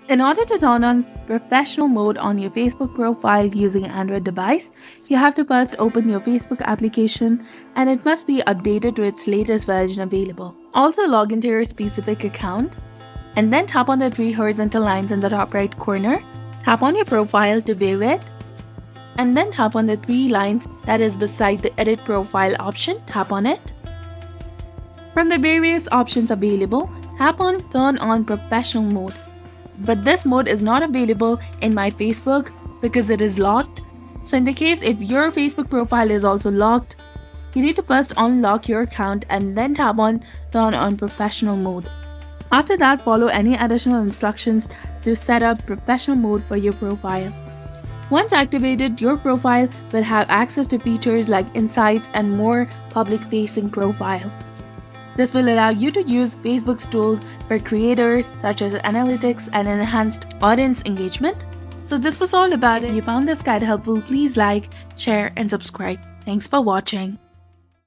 In order to turn on professional mode on your Facebook profile using an Android device, you have to first open your Facebook application and it must be updated to its latest version available. Also log into your specific account and then tap on the three horizontal lines in the top right corner. Tap on your profile to view it and then tap on the three lines that is beside the edit profile option. Tap on it. From the various options available, tap on turn on professional mode. But this mode is not available in my Facebook because it is locked. So in the case if your Facebook profile is also locked, you need to first unlock your account and then tap on turn on professional mode. After that, follow any additional instructions to set up professional mode for your profile. Once activated, your profile will have access to features like insights and more public-facing profile. This will allow you to use Facebook's tools for creators such as analytics and enhanced audience engagement. So this was all about it. If you found this guide helpful, please like, share, and subscribe. Thanks for watching.